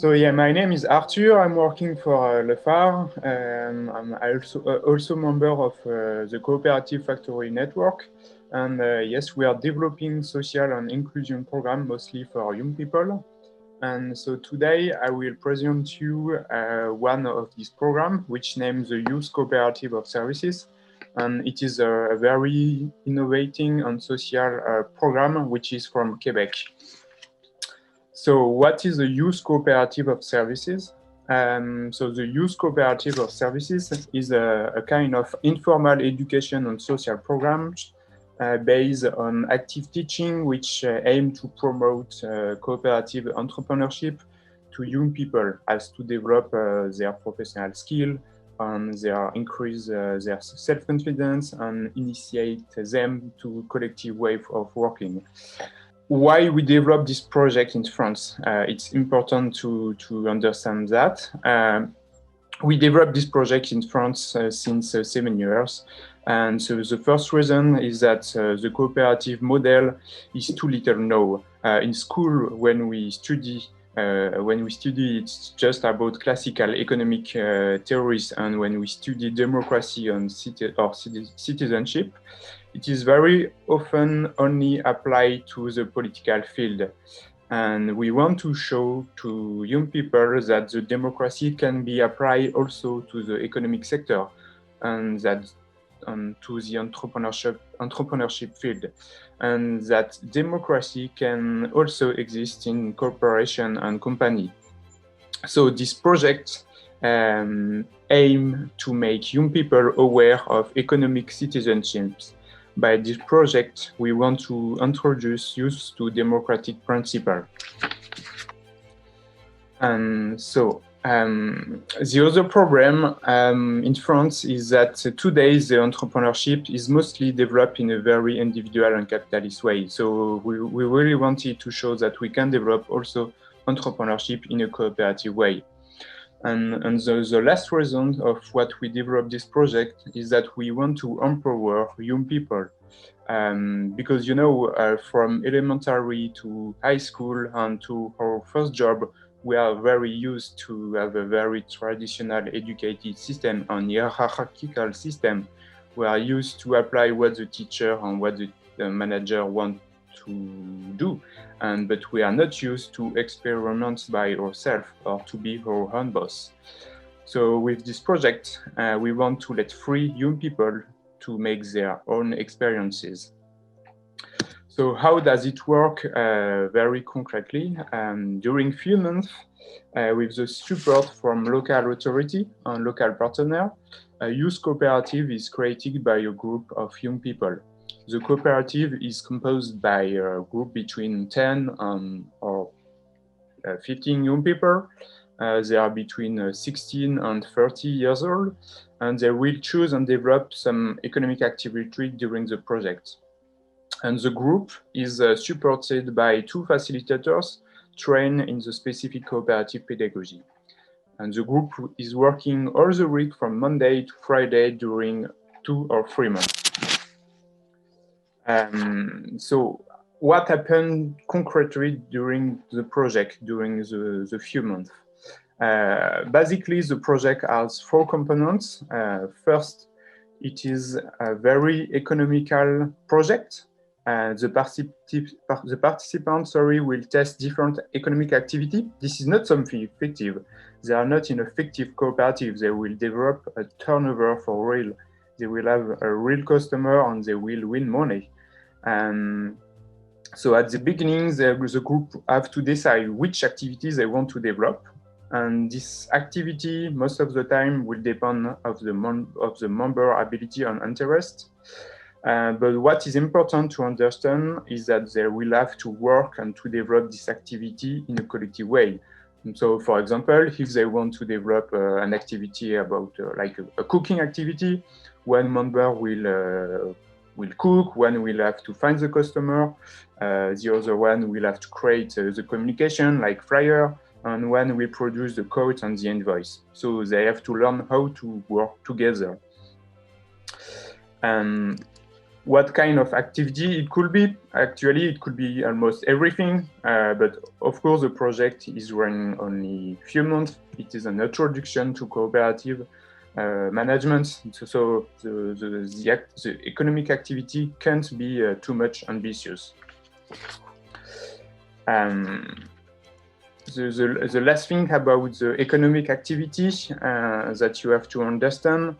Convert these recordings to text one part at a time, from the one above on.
So yeah, my name is Arthur. I'm working for Le Phare. I'm also member of the Cooperative Factory Network. And yes, we are developing social and inclusion program mostly for young people. And so today I will present you one of these programs, which named the Youth Cooperative of Services. And it is a very innovating and social program, which is from Quebec. So what is the Youth Cooperative of Services? So the Youth Cooperative of Services is a kind of informal education and social program based on active teaching, which aim to promote cooperative entrepreneurship to young people as to develop their professional skill and increase their self-confidence and initiate them to collective way of working. Why we developed this project in France? It's important to understand that. We developed this project in France since 7 years. And so the first reason is that the cooperative model is too little known. In school, when we study, it's just about classical economic theories, and when we study democracy and citizenship, it is very often only applied to the political field. And we want to show to young people that the democracy can be applied also to the economic sector and that to the entrepreneurship field, and that democracy can also exist in corporation and company. So this project aim to make young people aware of economic citizenships. By this project, we want to introduce youth to democratic principles. And so the other problem in France is that today the entrepreneurship is mostly developed in a very individual and capitalist way. So we really wanted to show that we can develop also entrepreneurship in a cooperative way. And the last reason of what we developed this project is that we want to empower young people. Because, you know, from elementary to high school and to our first job, we are very used to have a very traditional educated system and hierarchical system. We are used to apply what the teacher and what the manager want to do, but we are not used to experiment by ourselves or to be our own boss. So with this project, we want to let free young people to make their own experiences. So how does it work very concretely? During few months, with the support from local authority and local partner, a youth cooperative is created by a group of young people. The cooperative is composed by a group between 10 or 15 young people. They are between 16 and 30 years old, and they will choose and develop some economic activity during the project. And the group is supported by 2 facilitators trained in the specific cooperative pedagogy. And the group is working all the week from Monday to Friday during 2 or 3 months. So what happened concretely during the project, during the few months? Basically, the project has 4 components. First, it is a very economical project. The participants will test different economic activity. This is not something fictive. They are not in a fictive cooperative. They will develop a turnover for real. They will have a real customer and they will win money. So at the beginning, the group have to decide which activities they want to develop. And this activity, most of the time, will depend of the member ability and interest. But what is important to understand is that they will have to work and to develop this activity in a collective way. And so, for example, if they want to develop an activity about like a cooking activity, one member will cook, one will have to find the customer, the other one will have to create the communication like flyer, and one will produce the code and the invoice. So they have to learn how to work together. What kind of activity it could be? Actually, it could be almost everything, but of course the project is running only a few months. It is an introduction to cooperative management, so the economic activity can't be too much ambitious. The last thing about the economic activity that you have to understand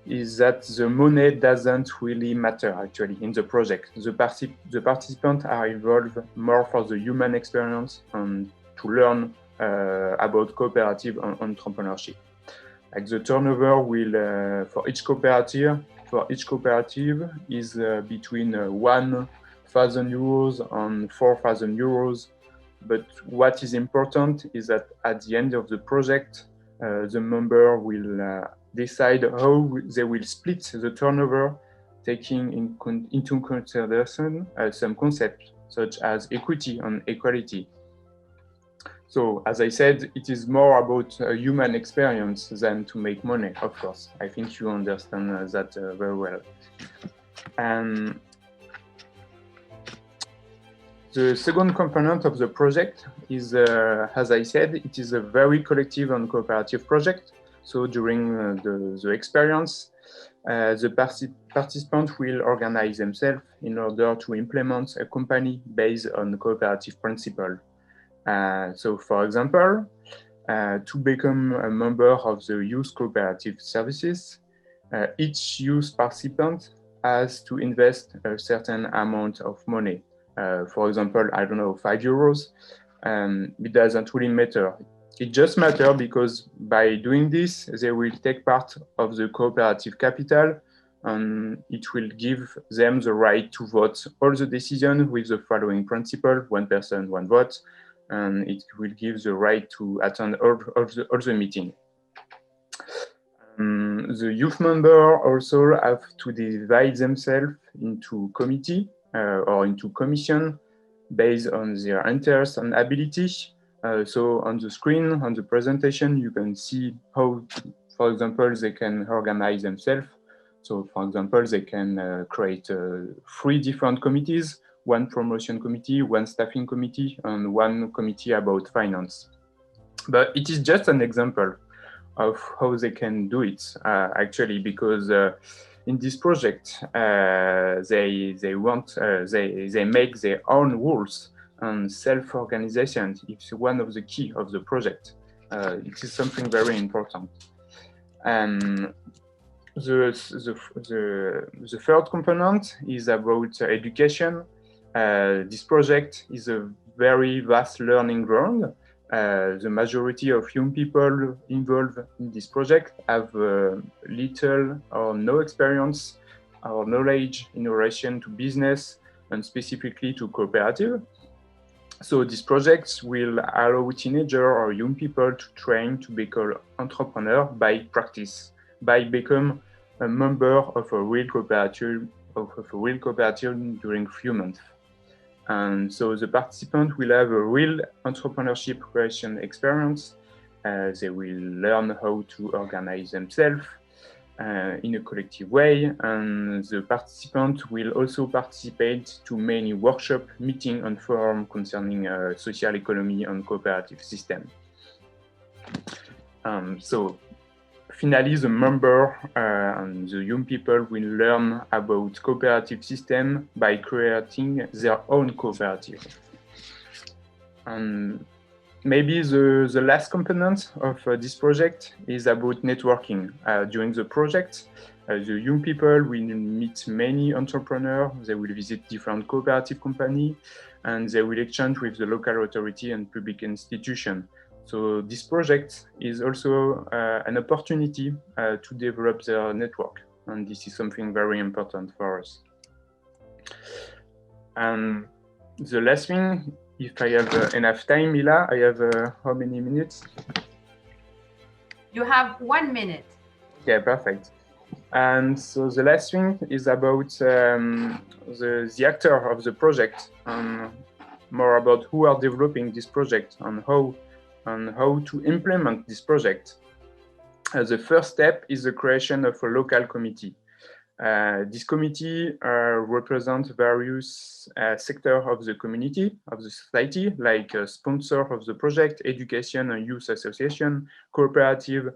is that the money doesn't really matter actually in the project. The participants are involved more for the human experience and to learn about cooperative entrepreneurship. Like the turnover will for each cooperative is between 1,000 euros and 4,000 euros. But what is important is that at the end of the project, the member will decide how they will split the turnover, taking into consideration some concepts such as equity and equality. So, as I said, it is more about human experience than to make money, of course. I think you understand that very well. The second component of the project is, as I said, it is a very collective and cooperative project. So during the experience, the participants will organize themselves in order to implement a company based on cooperative principle. So for example, to become a member of the youth cooperative services, each youth participant has to invest a certain amount of money. For example, I don't know, 5 euros. It doesn't really matter. It just matters because by doing this, they will take part of the cooperative capital, and it will give them the right to vote all the decisions with the following principle: one person, one vote, and it will give the right to attend all the meetings. The youth members also have to divide themselves into committee or into commission based on their interests and abilities. So on the screen, on the presentation, you can see how, for example, they can organize themselves. So for example, they can create 3 different committees: one promotion committee, one staffing committee, and one committee about finance. But it is just an example of how they can do it, actually, because in this project, they make their own rules, and self-organization is one of the key of the project. It is something very important. And the third component is about education. This project is a very vast learning ground. The majority of young people involved in this project have little or no experience or knowledge in relation to business and specifically to cooperative. So these projects will allow teenagers or young people to train to become entrepreneurs by practice, by become a member of a real cooperative during a few months. And so the participants will have a real entrepreneurship creation experience. They will learn how to organize themselves in a collective way, and the participants will also participate to many workshops, meetings, and forums concerning social economy and cooperative system. So finally, the member and the young people will learn about cooperative system by creating their own cooperative. And maybe the last component of this project is about networking. During the project, the young people will meet many entrepreneurs, they will visit different cooperative companies, and they will exchange with the local authority and public institution. So this project is also an opportunity to develop their network, and this is something very important for us. And the last thing, if I have enough time, Mila, I have how many minutes? You have 1 minute. Yeah, perfect. And so the last thing is about the actor of the project, and more about who are developing this project and how to implement this project. The first step is the creation of a local committee. This committee represents various sectors of the community, of the society, like sponsor of the project, education and youth association, cooperative,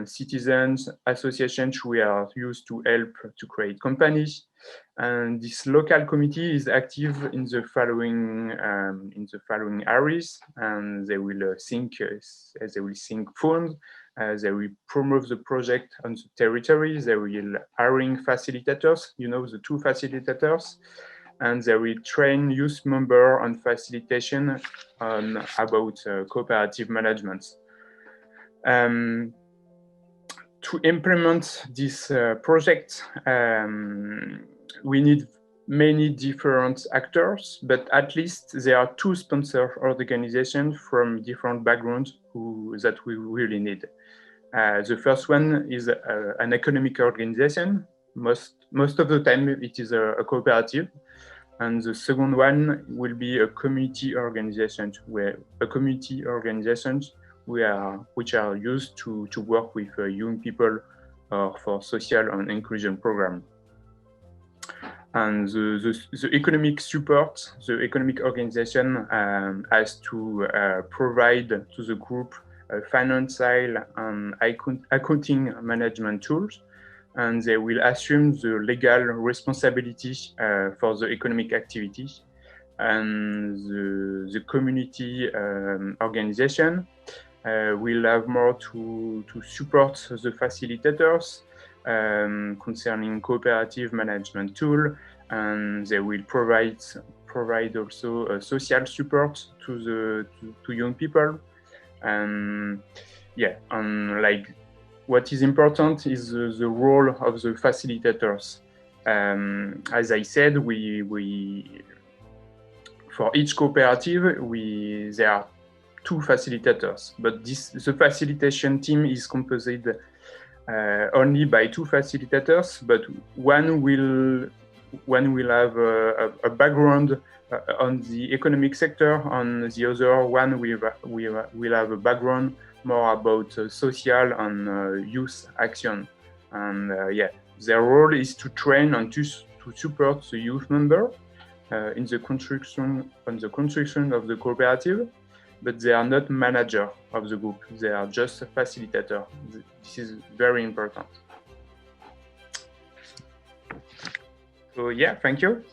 citizens, associations we are used to help to create companies. And this local committee is active in the following areas, and they will think funds. They will promote the project on the territory. They will hiring facilitators, the two facilitators, and they will train youth members on facilitation about cooperative management. To implement this project, we need many different actors, but at least there are two sponsor organizations from different backgrounds that we really need. The first one is an economic organization. Most of the time it is a cooperative. And the second one will be a community organization, which are used to work with young people for social and inclusion program. And the economic support, the economic organization has to provide to the group financial and accounting management tools, and they will assume the legal responsibility for the economic activities. And the community organization will have more to support the facilitators concerning cooperative management tool, and they will provide also social support to young people. And like what is important is the role of the facilitators. As I said, we for each cooperative there are two facilitators, but the facilitation team is composed only by two facilitators, but one will have a background on the economic sector, and the other one will have a background more about social and youth action. And their role is to train and to support the youth member in the construction of the cooperative, but they are not manager of the group. They are just a facilitator. This is very important. So thank you.